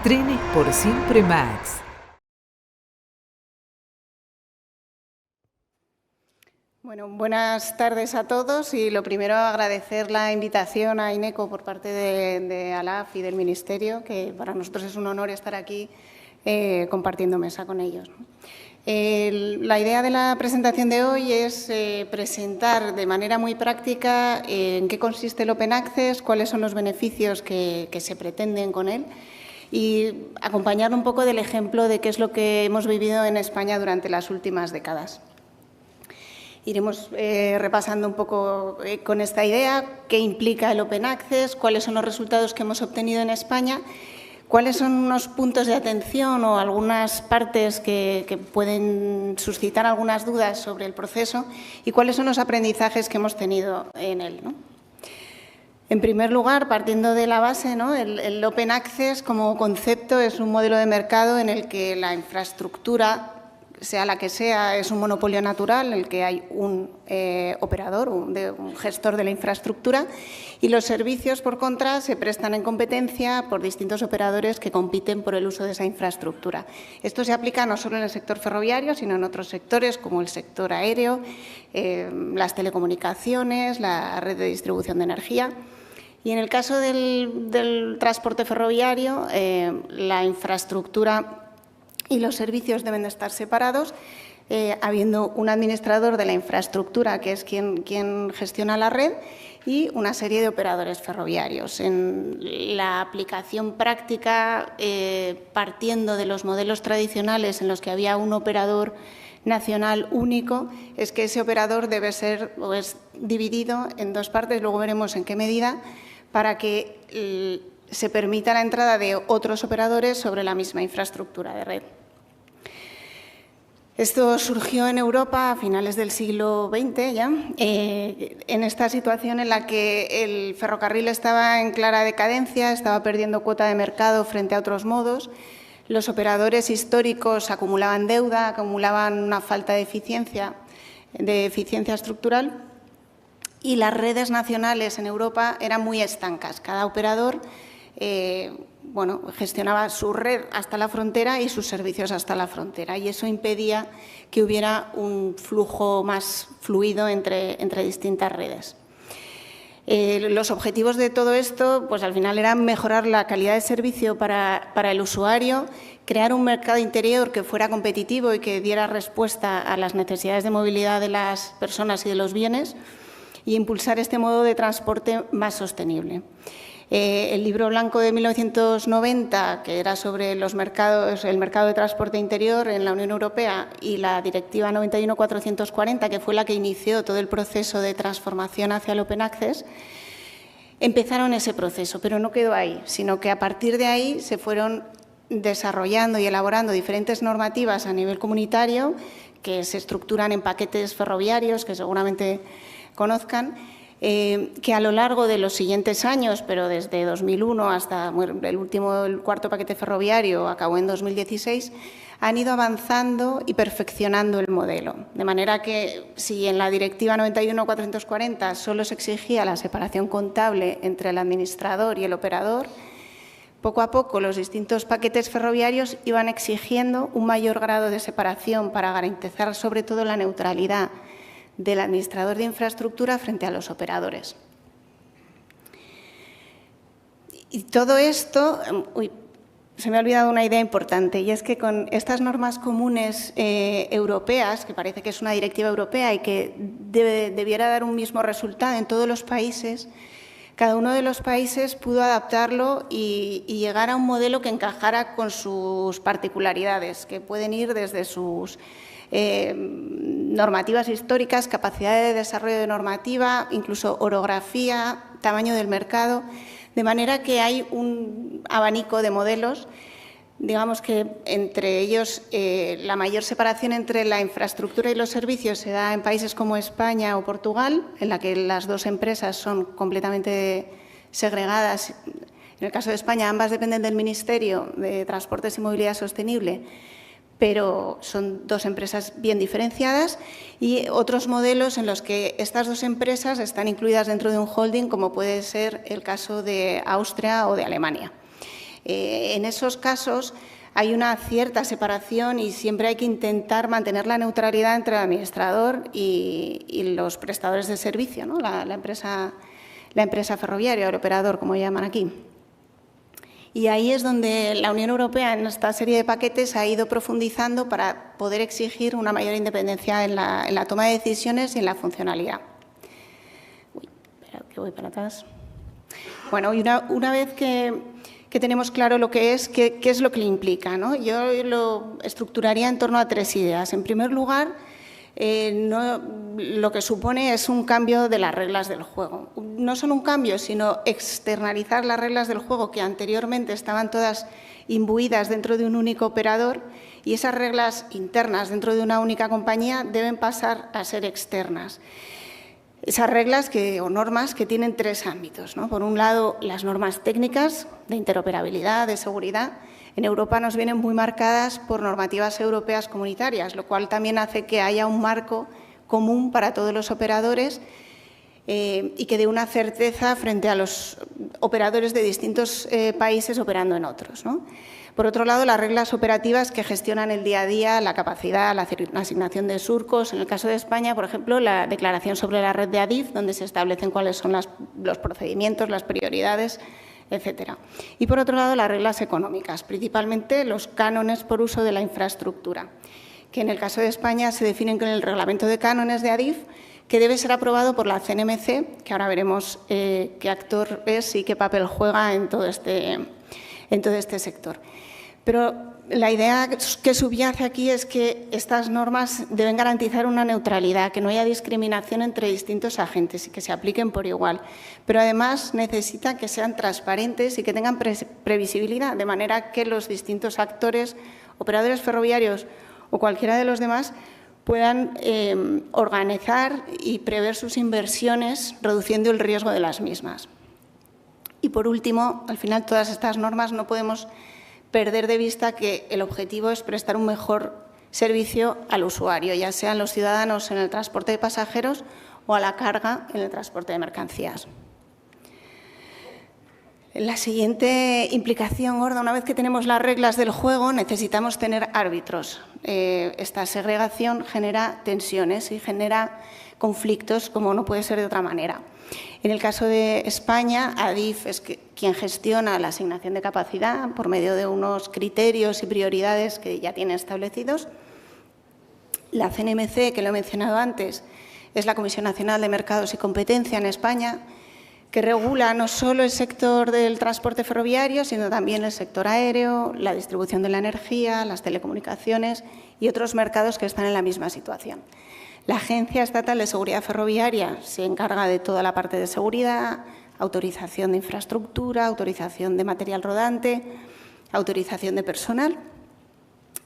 Trenes por Siempre Max. Bueno, buenas tardes a todos y lo primero agradecer la invitación a INECO por parte de ALAF y del Ministerio, que para nosotros es un honor estar aquí compartiendo mesa con ellos. La idea de la presentación de hoy es presentar de manera muy práctica en qué consiste el Open Access, cuáles son los beneficios que se pretenden con él y acompañar un poco del ejemplo de qué es lo que hemos vivido en España durante las últimas décadas. Iremos repasando un poco con esta idea qué implica el Open Access, cuáles son los resultados que hemos obtenido en España, cuáles son unos puntos de atención o algunas partes que pueden suscitar algunas dudas sobre el proceso y cuáles son los aprendizajes que hemos tenido en él, ¿no? En primer lugar, partiendo de la base, ¿no? El Open Access como concepto es un modelo de mercado en el que la infraestructura, sea la que sea, es un monopolio natural en el que hay un operador, un gestor de la infraestructura y los servicios, por contra, se prestan en competencia por distintos operadores que compiten por el uso de esa infraestructura. Esto se aplica no solo en el sector ferroviario, sino en otros sectores como el sector aéreo, las telecomunicaciones, la red de distribución de energía. Y en el caso del transporte ferroviario, la infraestructura y los servicios deben de estar separados, habiendo un administrador de la infraestructura, que es quien gestiona la red, y una serie de operadores ferroviarios. En la aplicación práctica, partiendo de los modelos tradicionales en los que había un operador nacional único, es que ese operador debe ser o es dividido en dos partes, luego veremos en qué medida, para que se permita la entrada de otros operadores sobre la misma infraestructura de red. Esto surgió en Europa a finales del siglo XX ya, en esta situación en la que el ferrocarril estaba en clara decadencia, estaba perdiendo cuota de mercado frente a otros modos. Los operadores históricos acumulaban deuda, acumulaban una falta de eficiencia estructural y las redes nacionales en Europa eran muy estancas. Cada operador gestionaba su red hasta la frontera y sus servicios hasta la frontera y eso impedía que hubiera un flujo más fluido entre distintas redes. Los objetivos de todo esto, pues al final eran mejorar la calidad de servicio para el usuario, crear un mercado interior que fuera competitivo y que diera respuesta a las necesidades de movilidad de las personas y de los bienes y impulsar este modo de transporte más sostenible. El libro blanco de 1990, que era sobre el mercado de transporte interior en la Unión Europea, y la Directiva 91/440, que fue la que inició todo el proceso de transformación hacia el Open Access, empezaron ese proceso, pero no quedó ahí, sino que a partir de ahí se fueron desarrollando y elaborando diferentes normativas a nivel comunitario que se estructuran en paquetes ferroviarios, que seguramente conozcan, que a lo largo de los siguientes años, pero desde 2001 hasta el cuarto paquete ferroviario acabó en 2016, han ido avanzando y perfeccionando el modelo. De manera que si en la Directiva 91/440 solo se exigía la separación contable entre el administrador y el operador, poco a poco los distintos paquetes ferroviarios iban exigiendo un mayor grado de separación para garantizar sobre todo la neutralidad del administrador de infraestructura frente a los operadores. Y todo esto, se me ha olvidado una idea importante, y es que con estas normas comunes europeas, que parece que es una directiva europea y que debiera dar un mismo resultado en todos los países, cada uno de los países pudo adaptarlo y llegar a un modelo que encajara con sus particularidades, que pueden ir desde sus normativas históricas, capacidad de desarrollo de normativa, incluso orografía, tamaño del mercado, de manera que hay un abanico de modelos, digamos que entre ellos la mayor separación entre la infraestructura y los servicios se da en países como España o Portugal, en la que las dos empresas son completamente segregadas. En el caso de España, ambas dependen del Ministerio de Transportes y Movilidad Sostenible, pero son dos empresas bien diferenciadas, y otros modelos en los que estas dos empresas están incluidas dentro de un holding, como puede ser el caso de Austria o de Alemania. En esos casos hay una cierta separación y siempre hay que intentar mantener la neutralidad entre el administrador y los prestadores de servicio, ¿no? la empresa ferroviaria o el operador, como llaman aquí. Y ahí es donde la Unión Europea, en esta serie de paquetes, ha ido profundizando para poder exigir una mayor independencia en la toma de decisiones y en la funcionalidad. Uy, espera, que voy para atrás. Bueno, y una vez que tenemos claro lo que es, qué es lo que le implica, ¿no? Yo lo estructuraría en torno a 3 ideas. En primer lugar, lo que supone es un cambio de las reglas del juego. No solo un cambio, sino externalizar las reglas del juego que anteriormente estaban todas imbuidas dentro de un único operador, y esas reglas internas dentro de una única compañía deben pasar a ser externas. Esas reglas o normas que tienen 3 ámbitos, ¿no? Por un lado, las normas técnicas de interoperabilidad, de seguridad. En Europa nos vienen muy marcadas por normativas europeas comunitarias, lo cual también hace que haya un marco común para todos los operadores y que dé una certeza frente a los operadores de distintos países operando en otros, ¿no? Por otro lado, las reglas operativas que gestionan el día a día, la capacidad, la asignación de surcos. En el caso de España, por ejemplo, la declaración sobre la red de ADIF, donde se establecen cuáles son los procedimientos, las prioridades, etcétera. Y, por otro lado, las reglas económicas, principalmente los cánones por uso de la infraestructura, que en el caso de España se definen con el Reglamento de Cánones de ADIF, que debe ser aprobado por la CNMC, que ahora veremos qué actor es y qué papel juega en todo este sector. Pero la idea que subyace aquí es que estas normas deben garantizar una neutralidad, que no haya discriminación entre distintos agentes y que se apliquen por igual. Pero además necesita que sean transparentes y que tengan previsibilidad, de manera que los distintos actores, operadores ferroviarios o cualquiera de los demás, puedan organizar y prever sus inversiones, reduciendo el riesgo de las mismas. Y, por último, al final, todas estas normas no podemos perder de vista que el objetivo es prestar un mejor servicio al usuario, ya sean los ciudadanos en el transporte de pasajeros o a la carga en el transporte de mercancías. La siguiente implicación gorda, una vez que tenemos las reglas del juego, necesitamos tener árbitros. Esta segregación genera tensiones y genera conflictos, como no puede ser de otra manera. En el caso de España, ADIF es quien gestiona la asignación de capacidad por medio de unos criterios y prioridades que ya tiene establecidos. La CNMC, que lo he mencionado antes, es la Comisión Nacional de Mercados y Competencia en España, que regula no solo el sector del transporte ferroviario, sino también el sector aéreo, la distribución de la energía, las telecomunicaciones y otros mercados que están en la misma situación. La Agencia Estatal de Seguridad Ferroviaria se encarga de toda la parte de seguridad, autorización de infraestructura, autorización de material rodante, autorización de personal.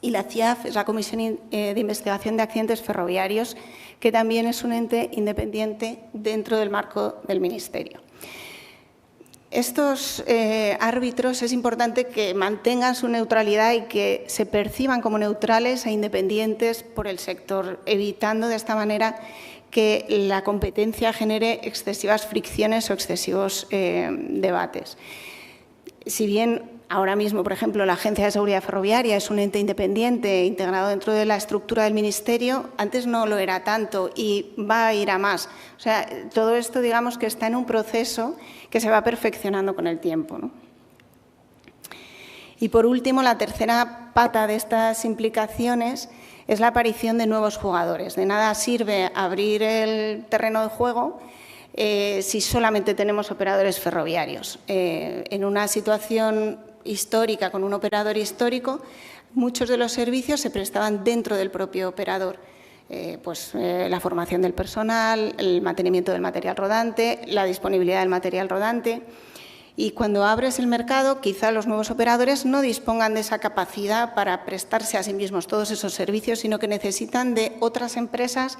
Y la CIAF es la Comisión de Investigación de Accidentes Ferroviarios, que también es un ente independiente dentro del marco del Ministerio. Estos árbitros es importante que mantengan su neutralidad y que se perciban como neutrales e independientes por el sector, evitando de esta manera que la competencia genere excesivas fricciones o excesivos debates. Si bien ahora mismo, por ejemplo, la Agencia de Seguridad Ferroviaria es un ente independiente integrado dentro de la estructura del Ministerio, antes no lo era tanto y va a ir a más. O sea, todo esto, digamos, que está en un proceso que se va perfeccionando con el tiempo, ¿no? Y, por último, la tercera pata de estas implicaciones es la aparición de nuevos jugadores. De nada sirve abrir el terreno de juego si solamente tenemos operadores ferroviarios. En una situación histórica, con un operador histórico, muchos de los servicios se prestaban dentro del propio operador. La formación del personal, el mantenimiento del material rodante, la disponibilidad del material rodante. Y cuando abres el mercado, quizá los nuevos operadores no dispongan de esa capacidad para prestarse a sí mismos todos esos servicios, sino que necesitan de otras empresas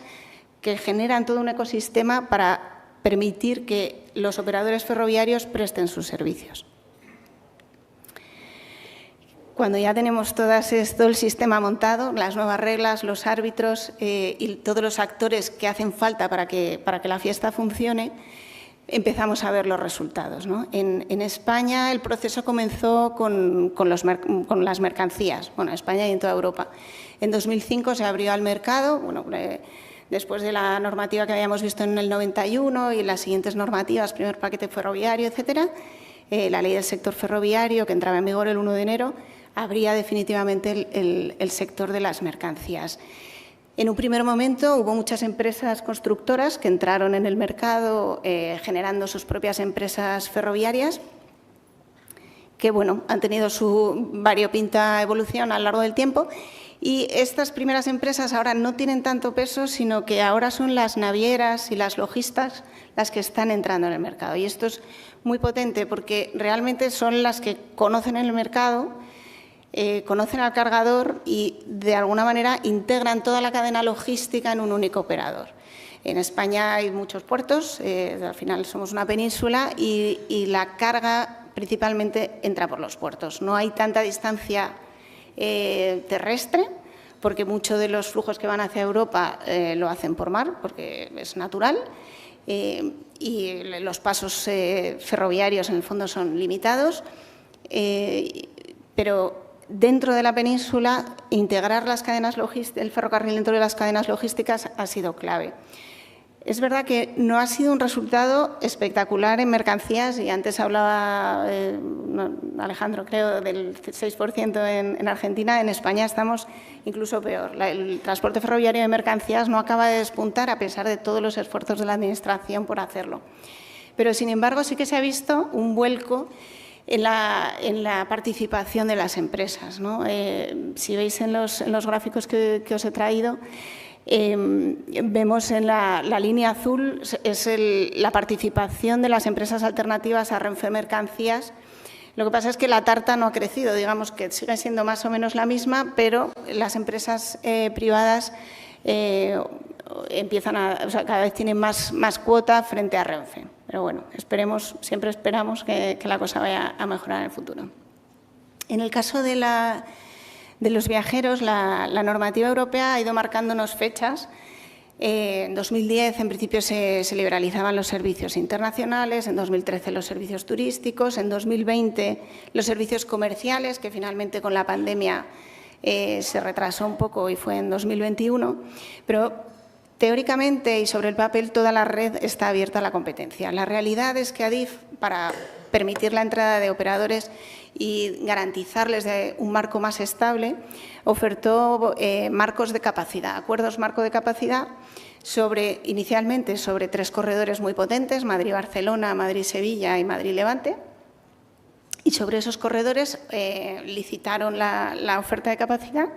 que generan todo un ecosistema para permitir que los operadores ferroviarios presten sus servicios. Cuando ya tenemos todo el sistema montado, las nuevas reglas, los árbitros y todos los actores que hacen falta para que la fiesta funcione, empezamos a ver los resultados, ¿no? En España el proceso comenzó con las mercancías, bueno, en España y en toda Europa. En 2005 se abrió al mercado, bueno, después de la normativa que habíamos visto en el 91 y las siguientes normativas, primer paquete ferroviario, etcétera, la ley del sector ferroviario que entraba en vigor el 1 de enero, abría definitivamente el sector de las mercancías. En un primer momento hubo muchas empresas constructoras que entraron en el mercado generando sus propias empresas ferroviarias que, bueno, han tenido su variopinta evolución a lo largo del tiempo. Y estas primeras empresas ahora no tienen tanto peso, sino que ahora son las navieras y las lojistas las que están entrando en el mercado. Y esto es muy potente porque realmente son las que conocen el mercado, conocen al cargador y, de alguna manera, integran toda la cadena logística en un único operador. En España hay muchos puertos, al final somos una península y la carga principalmente entra por los puertos. No hay tanta distancia terrestre, porque muchos de los flujos que van hacia Europa lo hacen por mar, porque es natural, y los pasos ferroviarios en el fondo son limitados, pero dentro de la península integrar las cadenas el ferrocarril dentro de las cadenas logísticas ha sido clave. Es verdad que no ha sido un resultado espectacular en mercancías y antes hablaba Alejandro, creo, del 6% en Argentina. En España estamos incluso peor. El transporte ferroviario de mercancías no acaba de despuntar a pesar de todos los esfuerzos de la Administración por hacerlo. Pero, sin embargo, sí que se ha visto un vuelco en la participación de las empresas, ¿no? Si veis en los gráficos que os he traído, vemos en la línea azul es la participación de las empresas alternativas a Renfe Mercancías. Lo que pasa es que la tarta no ha crecido, digamos que sigue siendo más o menos la misma, pero las empresas privadas cada vez tienen más cuota frente a Renfe. Pero bueno, siempre esperamos que la cosa vaya a mejorar en el futuro. En el caso de los viajeros, la normativa europea ha ido marcándonos fechas. En 2010, en principio, se liberalizaban los servicios internacionales, en 2013 los servicios turísticos, en 2020 los servicios comerciales, que finalmente con la pandemia se retrasó un poco y fue en 2021, pero teóricamente y sobre el papel toda la red está abierta a la competencia. La realidad es que Adif, para permitir la entrada de operadores y garantizarles un marco más estable, ofertó marcos de capacidad, acuerdos marco de capacidad inicialmente sobre 3 corredores muy potentes, Madrid-Barcelona, Madrid-Sevilla y Madrid-Levante. Y sobre esos corredores licitaron la oferta de capacidad,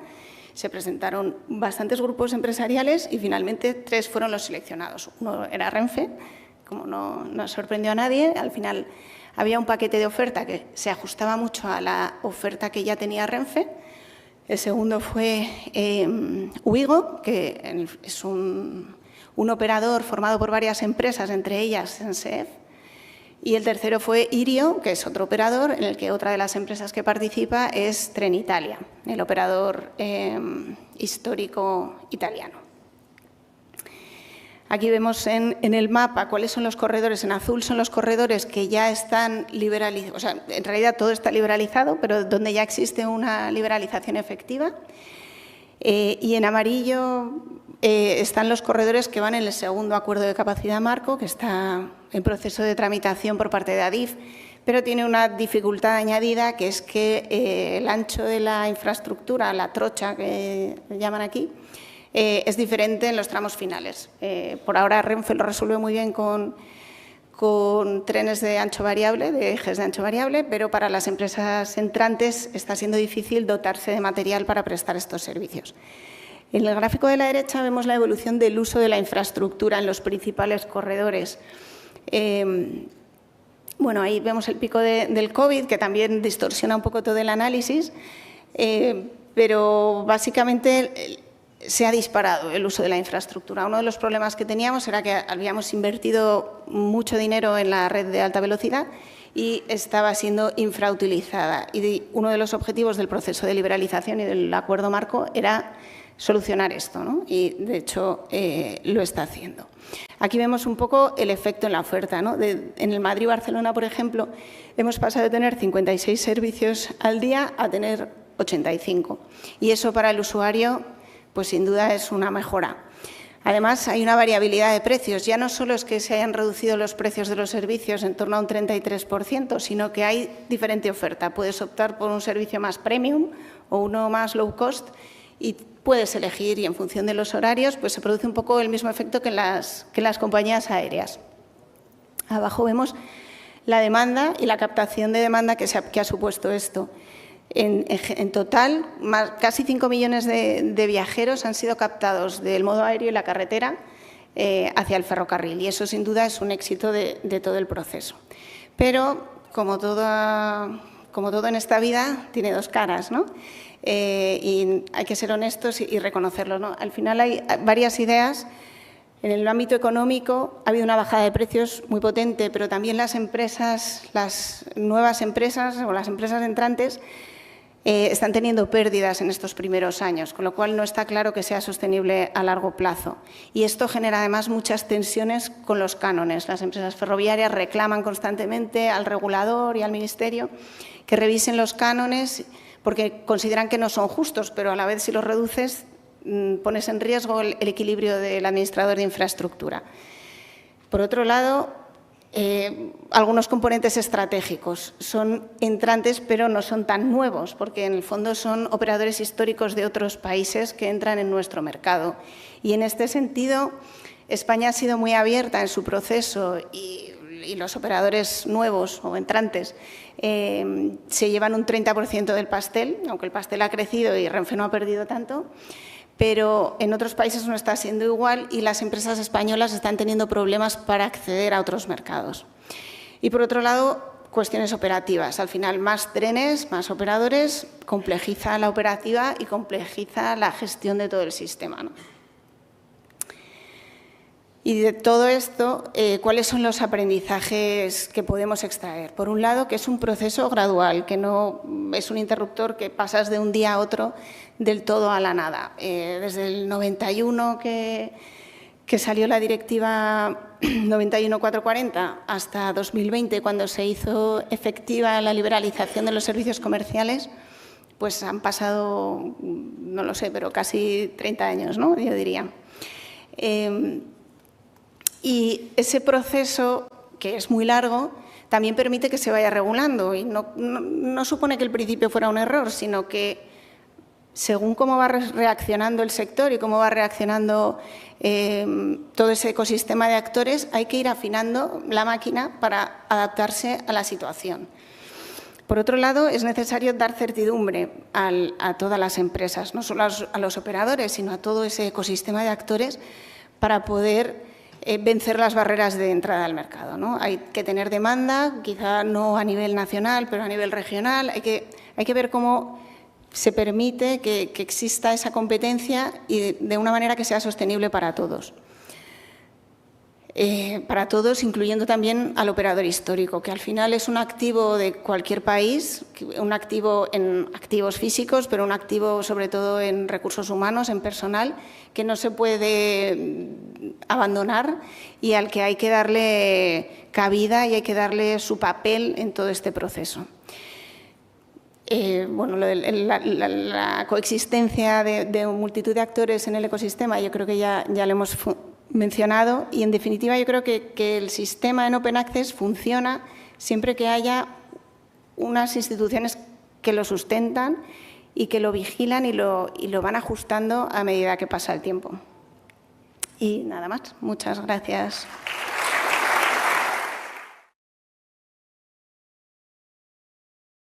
se presentaron bastantes grupos empresariales y finalmente 3 fueron los seleccionados. Uno era Renfe, como no sorprendió a nadie, al final había un paquete de oferta que se ajustaba mucho a la oferta que ya tenía Renfe. El segundo fue Ouigo, que es un operador formado por varias empresas, entre ellas SNCF. Y el tercero fue Irio, que es otro operador, en el que otra de las empresas que participa es Trenitalia, el operador histórico italiano. Aquí vemos en el mapa cuáles son los corredores. En azul son los corredores que ya están liberalizados, o sea, en realidad todo está liberalizado, pero donde ya existe una liberalización efectiva. Y en amarillo están los corredores que van en el segundo acuerdo de capacidad marco, que está en proceso de tramitación por parte de Adif, pero tiene una dificultad añadida, que es que el ancho de la infraestructura, la trocha que llaman aquí, es diferente en los tramos finales. Por ahora Renfe lo resuelve muy bien con trenes de ancho variable, de ejes de ancho variable, pero para las empresas entrantes está siendo difícil dotarse de material para prestar estos servicios. En el gráfico de la derecha vemos la evolución del uso de la infraestructura en los principales corredores. Bueno, ahí vemos el pico del COVID, que también distorsiona un poco todo el análisis, pero básicamente se ha disparado el uso de la infraestructura. Uno de los problemas que teníamos era que habíamos invertido mucho dinero en la red de alta velocidad y estaba siendo infrautilizada. Y uno de los objetivos del proceso de liberalización y del acuerdo marco era solucionar esto, ¿no? Y, de hecho, lo está haciendo. Aquí vemos un poco el efecto en la oferta, ¿no? En el Madrid-Barcelona, por ejemplo, hemos pasado de tener 56 servicios al día a tener 85. Y eso para el usuario, pues sin duda es una mejora. Además, hay una variabilidad de precios. Ya no solo es que se hayan reducido los precios de los servicios en torno a un 33%, sino que hay diferente oferta. Puedes optar por un servicio más premium o uno más low cost y puedes elegir, y en función de los horarios, pues se produce un poco el mismo efecto que en las compañías aéreas. Abajo vemos la demanda y la captación de demanda que ha supuesto esto. En total, casi 5 millones de viajeros han sido captados del modo aéreo y la carretera hacia el ferrocarril, y eso sin duda es un éxito de todo el proceso. Pero, como todo en esta vida, tiene dos caras, ¿no? Y hay que ser honestos y reconocerlo, ¿no? Al final hay varias ideas. En el ámbito económico ha habido una bajada de precios muy potente, pero también las nuevas empresas o las empresas entrantes están teniendo pérdidas en estos primeros años, con lo cual no está claro que sea sostenible a largo plazo. Y esto genera además muchas tensiones con los cánones. Las empresas ferroviarias reclaman constantemente al regulador y al Ministerio que revisen los cánones porque consideran que no son justos, pero a la vez si los reduces pones en riesgo el equilibrio del administrador de infraestructura. Por otro lado, algunos componentes estratégicos son entrantes, pero no son tan nuevos, porque en el fondo son operadores históricos de otros países que entran en nuestro mercado. Y en este sentido, España ha sido muy abierta en su proceso y los operadores nuevos o entrantes se llevan un 30% del pastel, aunque el pastel ha crecido y Renfe no ha perdido tanto. Pero en otros países no está siendo igual y las empresas españolas están teniendo problemas para acceder a otros mercados. Y, por otro lado, cuestiones operativas. Al final, más trenes, más operadores, complejiza la operativa y complejiza la gestión de todo el sistema, ¿no? Y de todo esto, ¿cuáles son los aprendizajes que podemos extraer? Por un lado, que es un proceso gradual, que no es un interruptor que pasas de un día a otro del todo a la nada. Desde el 91 que salió la directiva 91/440 hasta 2020, cuando se hizo efectiva la liberalización de los servicios comerciales, pues han pasado, no lo sé, pero casi 30 años, ¿no? Yo diría. Y ese proceso, que es muy largo, también permite que se vaya regulando. Y no supone que el principio fuera un error, sino que según cómo va reaccionando el sector y cómo va reaccionando todo ese ecosistema de actores, hay que ir afinando la máquina para adaptarse a la situación. Por otro lado, es necesario dar certidumbre a todas las empresas, no solo a los operadores, sino a todo ese ecosistema de actores para poder vencer las barreras de entrada al mercado, ¿no? Hay que tener demanda, quizá no a nivel nacional, pero a nivel regional. Hay que ver cómo se permite que exista esa competencia y de una manera que sea sostenible para todos. Para todos, incluyendo también al operador histórico, que al final es un activo de cualquier país, un activo en activos físicos, pero un activo sobre todo en recursos humanos, en personal, que no se puede abandonar y al que hay que darle cabida y hay que darle su papel en todo este proceso. Bueno, la coexistencia de multitud de actores en el ecosistema, yo creo que ya lo hemos mencionado, y en definitiva yo creo que el sistema en Open Access funciona siempre que haya unas instituciones que lo sustentan y que lo vigilan y lo van ajustando a medida que pasa el tiempo. Y nada más. Muchas gracias.